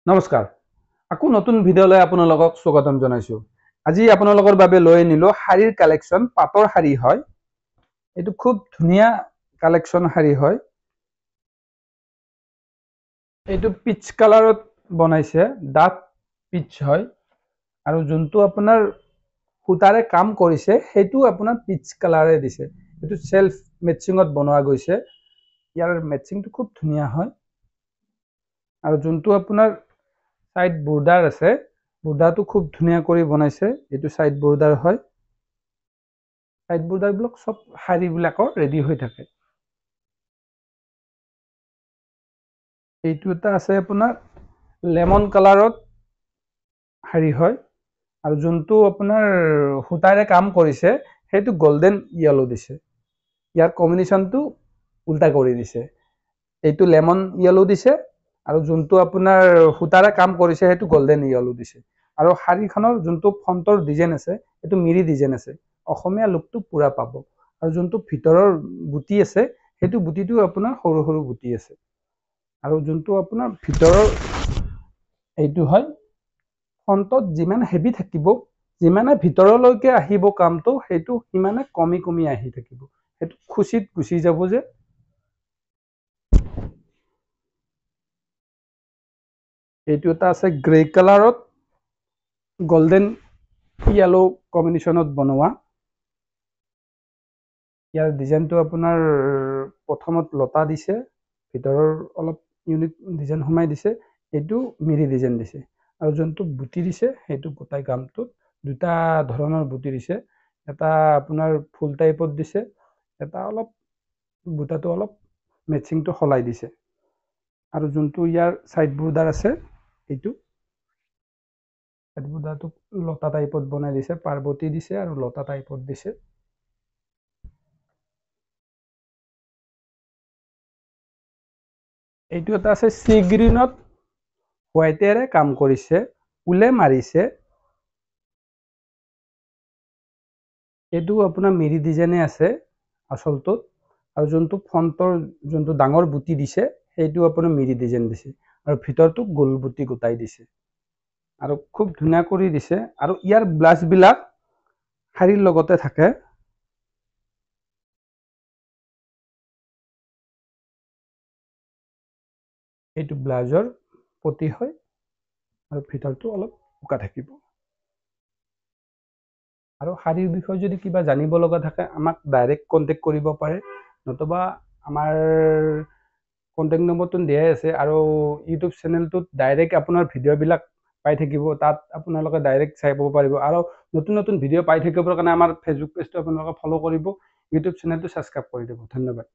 নমস্কাৰ আকৌ নতুন ভিডিঅ'লৈ আপোনালোকক স্বাগতম জনাইছো। আজি আপোনালোকৰ বাবে লৈ আনিলো শাৰীৰ কালেকশ্যন। পাটৰ শাৰী হয়, এইটো খুব ধুনীয়া কালেকশ্যন শাৰী হয়। এইটো পিচ কালাৰত বনাইছে, ডাঠ পিচ হয় আৰু যোনটো আপোনাৰ সূতাৰে কাম কৰিছে সেইটো আপোনাৰ পিচ কালাৰে দিছে। এইটো সেলফ মেচিঙত বনোৱা গৈছে, ইয়াৰ মেচিংটো খুব ধুনীয়া হয় আৰু যোনটো আপোনাৰ সাইড বৰ্ডাৰ আছে, বৰ্ডাৰটো খুব ধুনীয়া কৰি বনাইছে। এইটো সাইড বৰ্ডাৰ হয়, সাইড বৰ্ডাৰ বিলাক সব শাৰীবিলাকৰ ৰেডি হৈ থাকে। এইটো এটা আছে আপোনাৰ লেমন কালাৰত শাৰী হয় আৰু যোনটো আপোনাৰ সূতাৰে কাম কৰিছে সেইটো গোল্ডেন ইয়েলো দিছে। ইয়াৰ কম্বিনেশ্যনটো উল্টা কৰি দিছে, এইটো লেমন ইয়েলো দিছে আৰু যোনটো আপোনাৰ সূতাৰে কাম কৰিছে সেইটো গোল্ডেন ইয়েলো দিছে। আৰু শাৰীখনৰ যোনটো ফ্ৰণ্টৰ ডিজাইন আছে সেইটো মিৰি ডিজাইন আছে, অসমীয়া লুকটো পুৰা পাব। আৰু যোনটো ভিতৰৰ বুটি আছে সেইটো বুটিটো আপোনাৰ সৰু সৰু বুটি আছে আৰু যোনটো আপোনাৰ ভিতৰৰ এইটো হয়, ফ্ৰণ্টত যিমান হেভি থাকিব, যিমানে ভিতৰলৈকে আহিব কামটো সেইটো সিমানে কমি কমি আহি থাকিব, সেইটো খুচিত গুচি যাব। যে এইটো এটা আছে গ্ৰে কালাৰত গোল্ডেন ইয়েলো কম্বিনেশ্যনত বনোৱা। ইয়াৰ ডিজাইনটো আপোনাৰ প্ৰথমত লতা দিছে, ভিতৰৰ অলপ ইউনিক ডিজাইন সোমাই দিছে, এইটো মিৰি ডিজাইন দিছে আৰু যোনটো বুটি দিছে সেইটো গোটাই কামটোত দুটা ধৰণৰ বুটি দিছে। এটা আপোনাৰ ফুল টাইপত দিছে, এটা অলপ বুটাটো অলপ মেচিংটো সলাই দিছে আৰু যোনটো ইয়াৰ সাইড বৰ্ডাৰ আছে এইটো সাইড বৰ্ডাৰটো লতা টাইপত বনাই দিছে, পাৰ্বতী দিছে আৰু লতা টাইপত দিছে। এইটো এটা আছে সি গ্ৰীনত হোৱাইটেৰে কাম কৰিছে, উলে মাৰিছে। এইটো আপোনাৰ মিৰি ডিজাইনে আছে আচলটোত আৰু যোনটো ফ্ৰণ্টৰ যোনটো ডাঙৰ বুটি দিছে সেইটো আপোনাৰ মিৰি ডিজাইন দিছে আৰু ভিতৰটো গোল বুটি গোটাই দিছে আৰু খুব ধুনীয়া কৰি দিছে। আৰু ইয়াৰ ব্লাউজবিলাক শাৰীৰ লগতে থাকে। এইটো ব্লাউজৰ পটি হয় আৰু ভিতৰটো অলপ বোকা থাকিব। আৰু শাৰীৰ বিষয়ে যদি কিবা জানিব লগা থাকে আমাক ডাইৰেক্ট কণ্টেক্ট কৰিব পাৰে, নতুবা আমাৰ কণ্টেক্ট নম্বৰটো দিয়াই আছে আৰু ইউটিউব চেনেলটোত ডাইৰেক্ট আপোনাৰ ভিডিঅ'বিলাক পাই থাকিব, তাত আপোনালোকে ডাইৰেক্ট চাব পাৰিব। আৰু নতুন নতুন ভিডিঅ' পাই থাকিবৰ কাৰণে আমাৰ ফেচবুক পেজটো আপোনালোকে ফ'ল' কৰিব, ইউটিউব চেনেলটো ছাবস্ক্ৰাইব কৰি দিব। ধন্যবাদ।